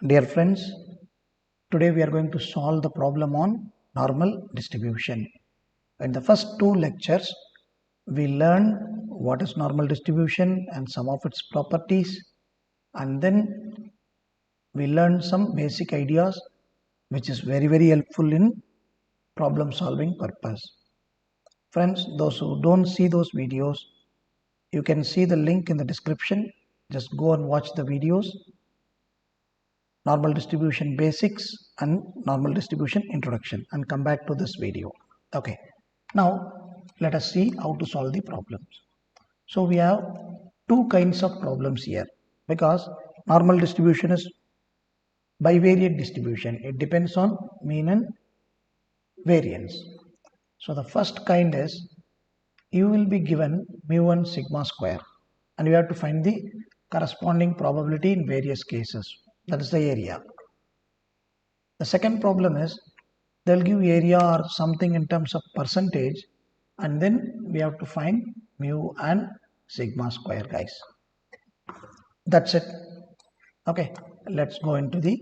Dear friends, today we are going to solve the problem on normal distribution. In the first two lectures, we learned what is normal distribution and some of its properties, and then we learned some basic ideas which is very helpful in problem solving purpose. Friends, those who don't see those videos, you can see the link in the description. Just go and watch the videos. Normal distribution basics and normal distribution introduction, and come back to this video. Okay, now let us see how to solve the problems. So we have two kinds of problems here, because normal distribution is bivariate distribution. It depends on mean and variance. So the first kind is, you will be given mu1 sigma square, and you have to find the corresponding probability in various cases. That is the area. The second problem is, they'll give area or something in terms of percentage, and then we have to find mu and sigma square, guys. That's it. Okay, let's go into the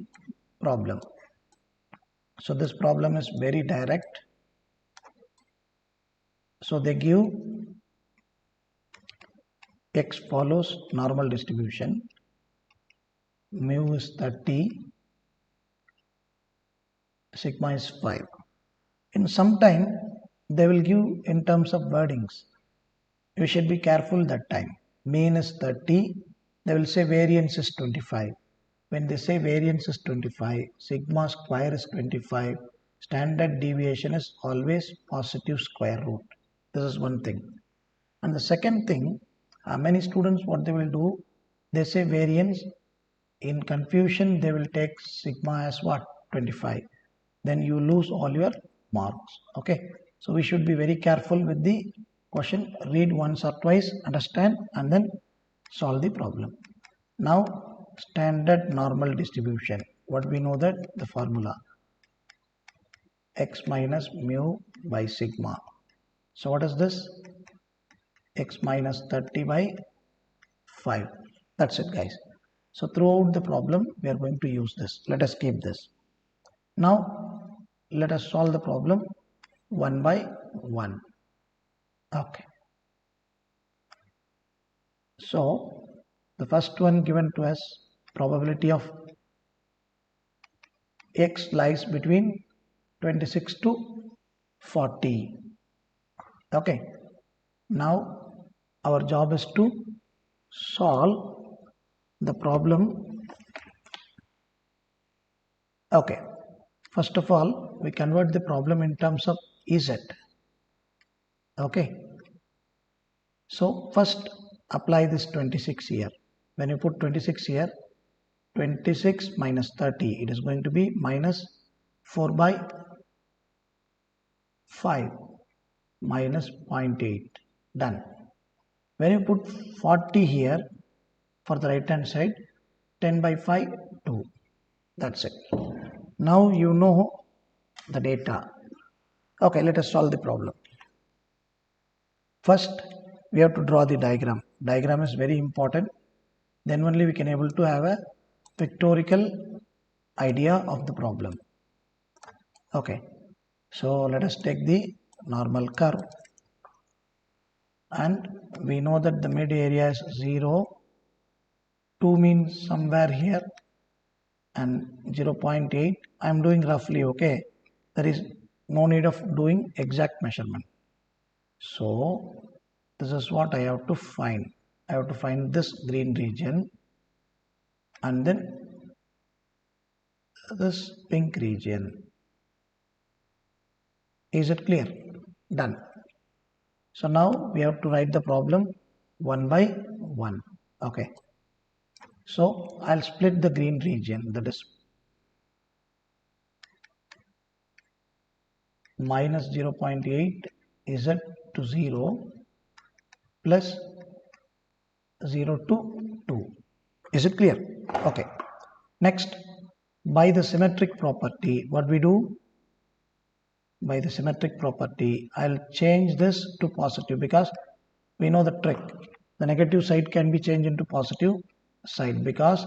problem. So this problem is very direct. So they give x follows normal distribution, mu is 30, sigma is 5. In some time they will give in terms of wordings. You should be careful that time. Mean is 30, they will say variance is 25. When they say variance is 25, sigma square is 25, standard deviation is always positive square root. This is one thing. And the second thing, many students, what they will do, they say variance. In confusion, they will take sigma as what? 25. Then you lose all your marks. Okay. So we should be very careful with the question. Read once or twice, understand, and then solve the problem. Now, standard normal distribution. What we know that the formula, x minus mu by sigma. So what is this? X minus 30 by 5. That's it, guys. So throughout the problem, we are going to use this. Let us keep this. Now, let us solve the problem one by one. Okay. So the first one given to us, probability of x lies between 26 to 40. Okay. Now our job is to solve the problem. Okay. First of all, we convert the problem in terms of EZ. Okay. So first apply this 26 here. When you put 26 here, 26 minus 30, it is going to be minus 4 by 5 minus 0.8. Done. When you put 40 here for the right hand side, 10 by 5, 2. That's it. Now you know the data. Okay, let us solve the problem. First, we have to draw the diagram. Diagram is very important. Then only we can able to have a pictorial idea of the problem. Okay, so let us take the normal curve. And we know that the mid area is 0, 2 means somewhere here, and 0.8. I am doing roughly. Okay, there is no need of doing exact measurement. So this is what I have to find. I have to find this green region and then this pink region. Is it clear? Done. So now we have to write the problem one by one. Okay. So I'll split the green region, that is minus 0.8 Z to 0 plus 0 to 2. Is it clear? Okay. Next, by the symmetric property, what we do? By the symmetric property, I'll change this to positive, because we know the trick. The negative side can be changed into positive side, because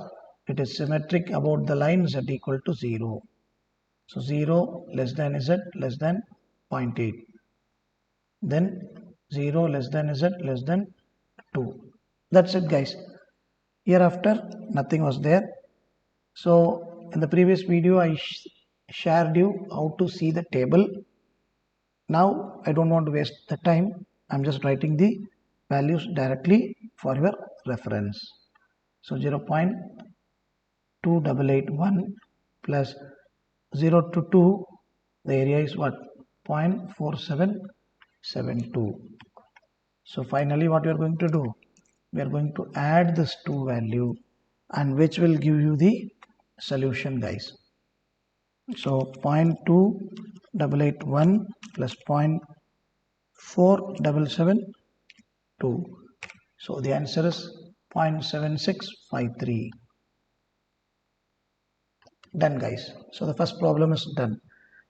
it is symmetric about the line z equal to 0. So 0 less than z less than 0.8. Then 0 less than z less than 2. That's it, guys. Hereafter nothing was there. So in the previous video I shared you how to see the table. Now I don't want to waste the time. I'm just writing the values directly for your reference. So 0.2881 plus 0 to 2, the area is what? 0.4772. So finally what we are going to do? We are going to add this 2 value, and which will give you the solution, guys. So 0.2881 plus 0.4772. So the answer is 0.7653. Done, guys. So the first problem is done.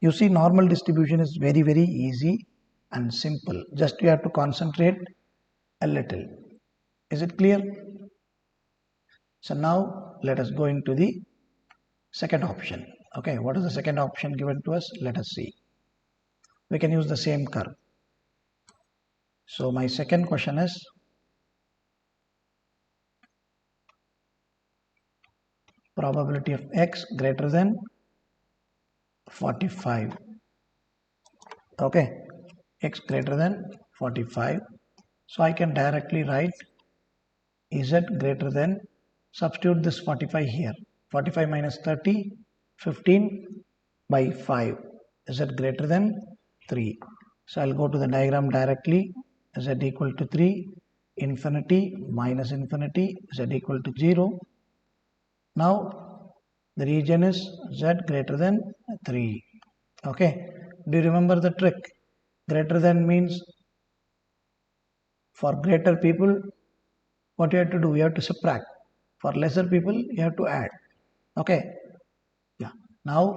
You see, normal distribution is very easy and simple. Just you have to concentrate a little. Is it clear? So now let us go into the second option. Okay, what is the second option given to us? Let us see. We can use the same curve. So my second question is, probability of x greater than 45. Okay, x greater than 45. So I can directly write z greater than, substitute this 45 here. 45 minus 30, 15 by 5. Z greater than 3. So I'll go to the diagram directly. Z equal to 3, infinity minus infinity, z equal to 0. Now the region is z greater than 3. Okay, do you remember the trick? Greater than means for greater people what you have to do? You have to subtract. For lesser people you have to add. Okay, yeah. Now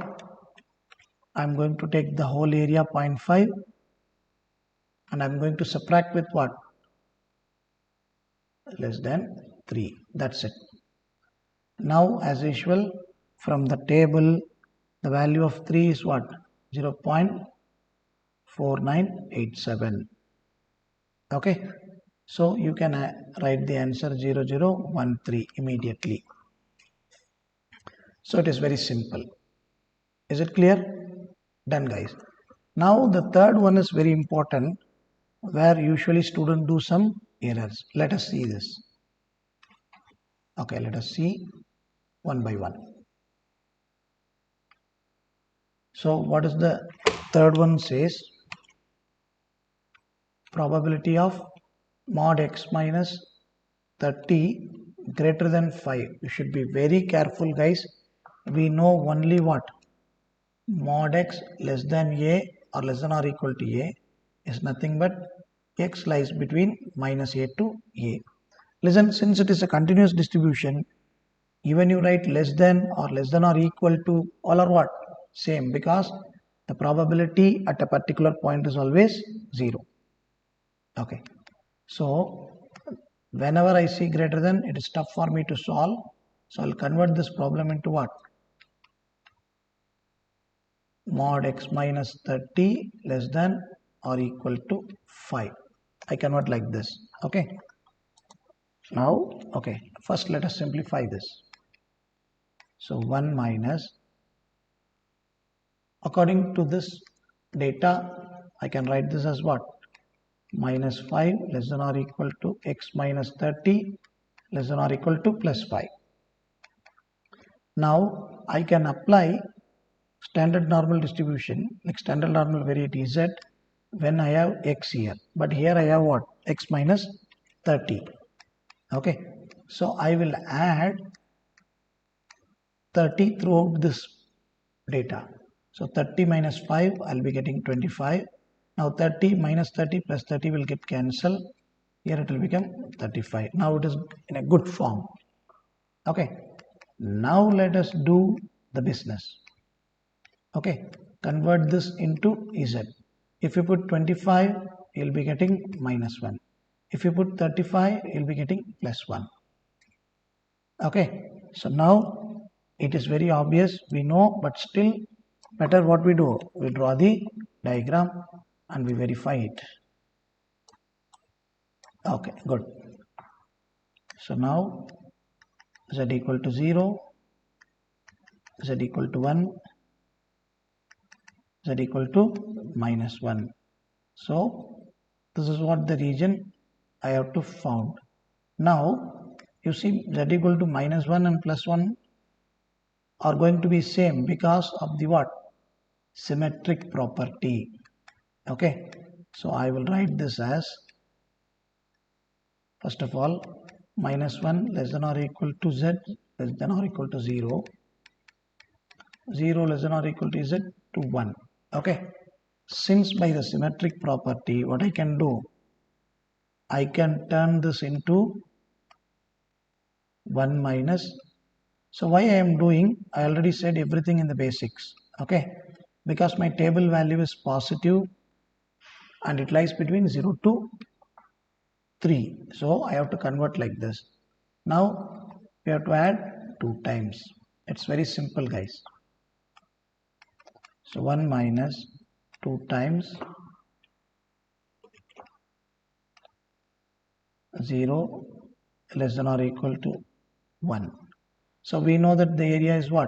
I'm going to take the whole area 0.5 and I'm going to subtract with what? Less than 3. That's it. Now as usual, from the table the value of 3 is what? 0.4987. Okay, so you can write the answer 0013 immediately. So it is very simple. Is it clear? Done, guys. Now the third one is very important, where usually students do some errors. Let us see this. Okay, let us see one by one. So what is the third one says? Probability of mod x minus 30 greater than 5. You should be very careful, guys. We know only what? Mod x less than a or less than or equal to a is nothing but x lies between minus a to a. Listen, since it is a continuous distribution, even you write less than or equal to, all are what? Same, because the probability at a particular point is always 0. Okay, so whenever I see greater than, it is tough for me to solve. So I'll convert this problem into what? Mod x minus 30 less than or equal to 5. I convert like this. Okay. Now, okay, first let us simplify this. So 1 minus, according to this data, I can write this as what? Minus 5 less than or equal to x minus 30 less than or equal to plus 5. Now I can apply standard normal distribution, like standard normal variety z, when I have x here, but here I have what? X minus 30. Okay, so I will add 30 throughout this data. So 30 minus 5, I'll be getting 25. Now 30 minus 30 plus 30 will get cancelled. Here it will become 35. Now it is in a good form. Okay, now let us do the business. Okay, convert this into z. If you put 25, you'll be getting minus 1. If you put 35, you'll be getting plus 1. Okay, so now It is very obvious, we know, but still better what we do, we draw the diagram and we verify it. Okay, good. So now z equal to 0, z equal to 1, z equal to minus 1. So this is what the region I have to found. Now you see z equal to minus 1 and plus 1 are going to be same because of the what? Symmetric property. Okay, so I will write this as, first of all, minus 1 less than or equal to z less than or equal to 0, 0 less than or equal to z to 1. Okay, since by the symmetric property what I can do, I can turn this into 1 minus. So why I am doing, I already said everything in the basics. Okay, because my table value is positive and it lies between 0 to 3, so I have to convert like this. Now we have to add 2 times. It's very simple, guys. So 1 minus 2 times 0 less than or equal to 1. So we know that the area is what?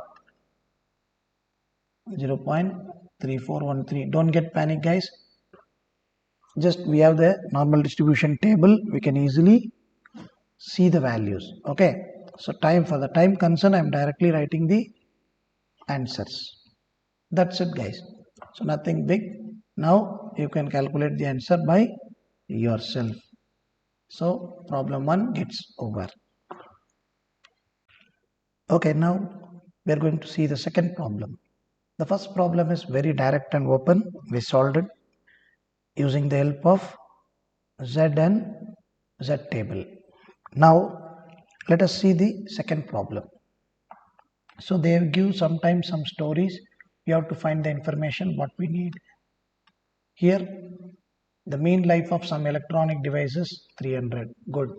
0.3413. Don't get panic, guys. Just we have the normal distribution table. We can easily see the values. Okay. So for the time concern, I am directly writing the answers. That's it, guys. So nothing big. Now you can calculate the answer by yourself. So problem 1 gets over. Okay, now we are going to see the second problem. The first problem is very direct and open. We solved it using the help of Z and Z table. Now let us see the second problem. So they give sometimes some stories. We have to find the information what we need. Here the mean life of some electronic device is 300. Good.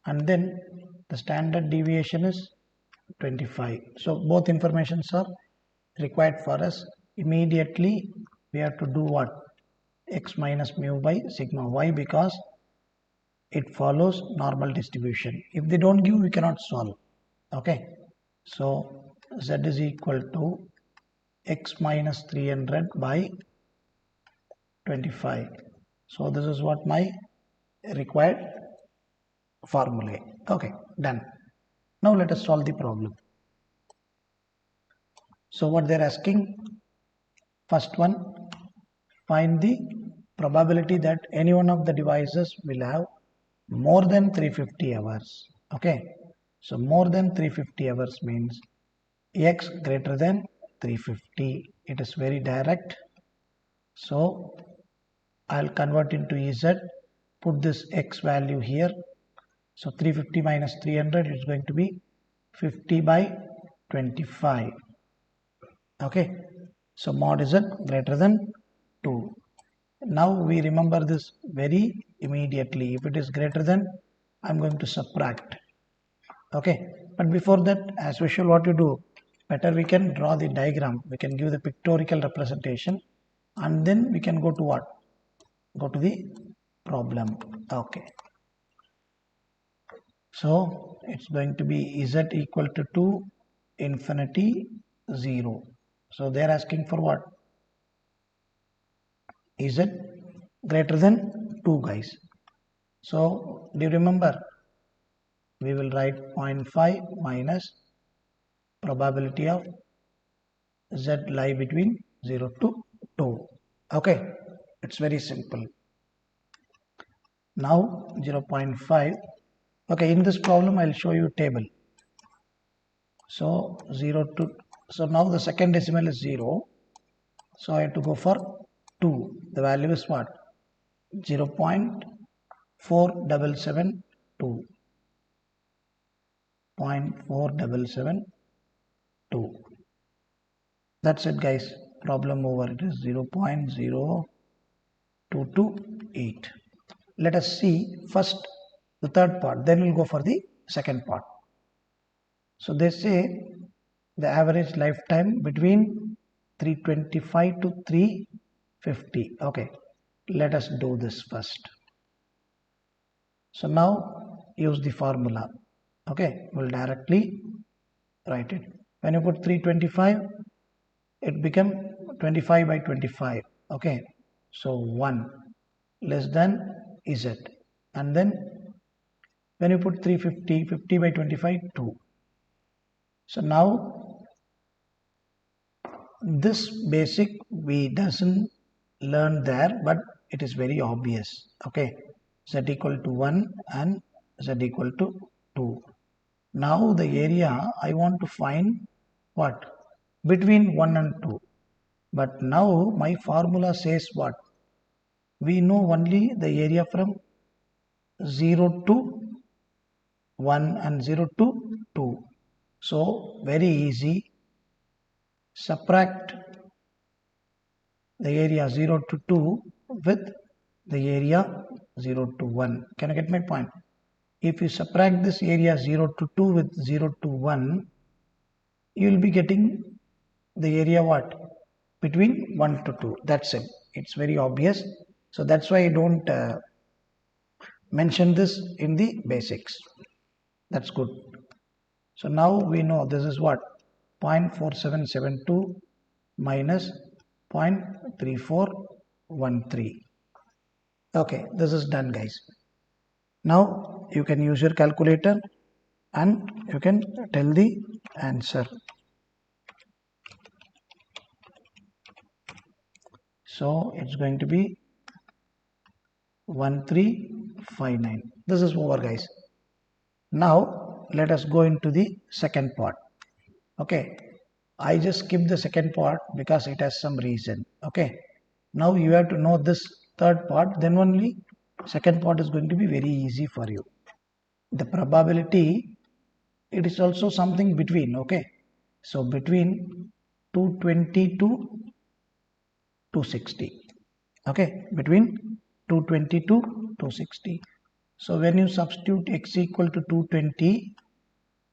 And then the standard deviation is 25. So both informations are required for us. Immediately we have to do what? X minus mu by sigma. Why? Because it follows normal distribution. If they don't give, we cannot solve. Okay. So z is equal to x minus 300 by 25. So this is what my required formula. Okay, done. Now let us solve the problem. So what they're asking, first one, find the probability that any one of the devices will have more than 350 hours. Okay, so more than 350 hours means x greater than 350. It is very direct. So I'll convert into z, put this x value here. So 350 minus 300 is going to be 50 by 25. Okay, so mod z greater than 2. Now we remember this very immediately. If it is greater than, I'm going to subtract. Okay, but before that, as usual, what you do, better we can draw the diagram. We can give the pictorial representation and then we can go to what? Go to the problem. Okay. So it's going to be z equal to 2, infinity 0. So they are asking for what? Z greater than 2, guys. So do you remember? We will write 0.5 minus probability of z lie between 0 to 2. Okay, it's very simple. Now 0.5. Okay, in this problem I'll show you table. So 0 to, so now the second decimal is 0. So I have to go for 2. The value is what? 0.4772. 0.4772. That's it, guys. Problem over. It is 0.0228. Let us see first the third part, then we'll go for the second part. So they say the average lifetime between 325 to 350. Okay, let us do this first. So now use the formula. Okay, we'll directly write it. When you put 325, it become 25 by 25. Okay, so 1 less than Z, and then when you put 350, 50 by 25, 2. So now this basic we doesn't learn there, but it is very obvious. Okay, Z equal to 1 and Z equal to 2. Now the area I want to find what? Between 1 and 2. But now my formula says what? We know only the area from 0 to 1 and 0 to 2. So very easy. Subtract the area 0 to 2 with the area 0 to 1. Can you get my point? If you subtract this area 0 to 2 with 0 to 1, you will be getting the area what? Between 1 to 2. That's it. It's very obvious. So that's why I don't mention this in the basics. That's good. So now we know this is what? 0.4772 minus 0.3413. Okay, this is done, guys. Now you can use your calculator and you can tell the answer. So it's going to be 1359. This is over, guys. Now let us go into the second part. Okay, I just skipped the second part because it has some reason. Okay, now you have to know this third part, then only second part is going to be very easy for you. The probability, it is also something between. Okay, so between 220 to 260. Okay, between 220 to 260. So when you substitute x equal to 220,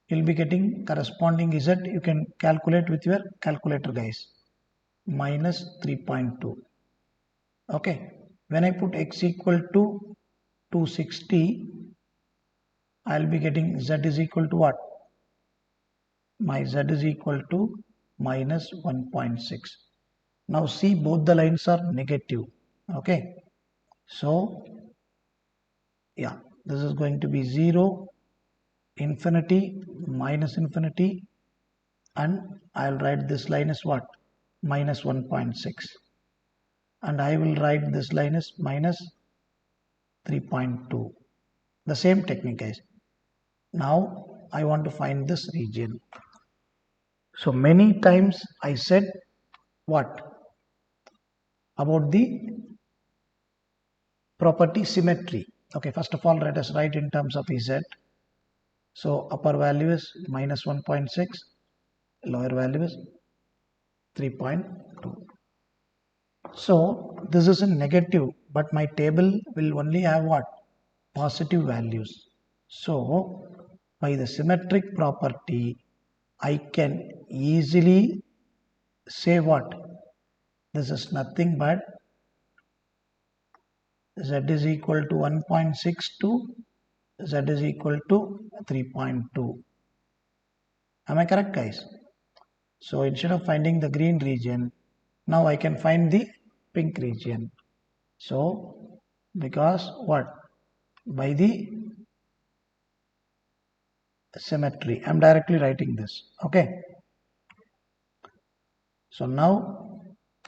you'll be getting corresponding Z. You can calculate with your calculator, guys. Minus 3.2. Okay, when I put x equal to 260, I'll be getting Z is equal to what? My Z is equal to minus 1.6. Now see, both the lines are negative. Okay, so yeah, this is going to be 0, infinity, minus infinity, and I'll write this line as what? Minus 1.6, and I will write this line as minus 3.2. The same technique, guys. Now I want to find this region. So many times I said what about the property symmetry. Okay, first of all, let us write in terms of Z. So upper value is minus 1.6, lower value is 3.2. So this is a negative, but my table will only have what? Positive values. So by the symmetric property, I can easily say what? This is nothing but Z is equal to 1.6 to Z is equal to 3.2. Am I correct, guys? So instead of finding the green region, now I can find the pink region. So because what? By the symmetry, I'm directly writing this. Okay. So now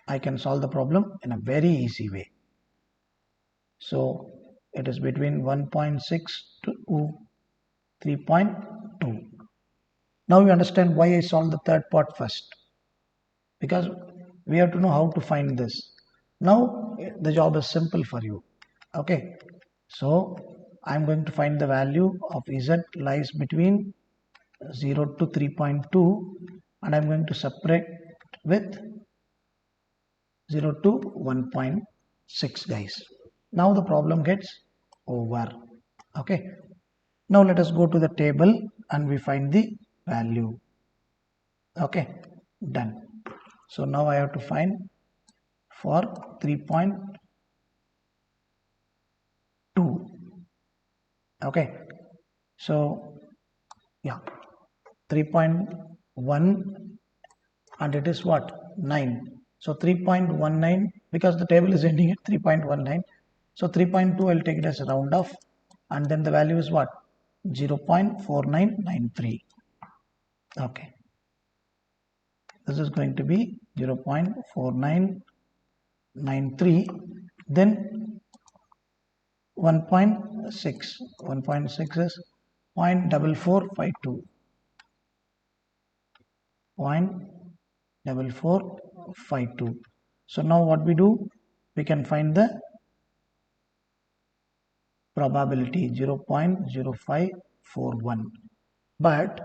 I can solve the problem in a very easy way. So it is between 1.6 to 3.2. Now you understand why I solved the third part first, because we have to know how to find this. Now the job is simple for you. Okay, so I'm going to find the value of Z lies between 0 to 3.2, and I'm going to separate with 0 to 1.6, guys. Now the problem gets over. Okay, now let us go to the table and we find the value. Okay, done. So now I have to find for 3.2. Okay, so yeah, 3.1 and it is what, 9. So 3.19, because the table is ending at 3.19, so 3.2 I'll take it as a round off, and then the value is what, 0.4993. Okay, this is going to be 0.4993, then 1.6 is 0.4452, 0.4452. So now what we do, we can find the probability 0.0541, but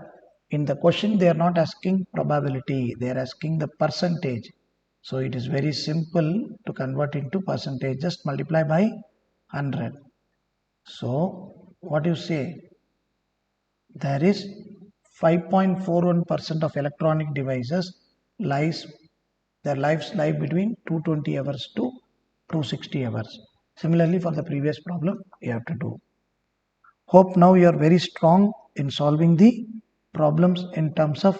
in the question they are not asking probability, they are asking the percentage. So it is very simple to convert into percentage, just multiply by 100. So what you say, there is 5.41% of electronic devices their lives lie between 220 hours to 260 hours. Similarly, for the previous problem you have to do. Hope now you are very strong in solving the problems in terms of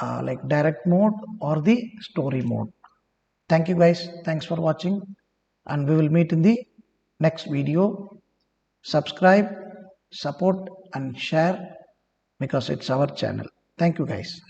like direct mode or the story mode. Thank you guys. Thanks for watching, and we will meet in the next video. Subscribe, support and share, because it's our channel. Thank you guys.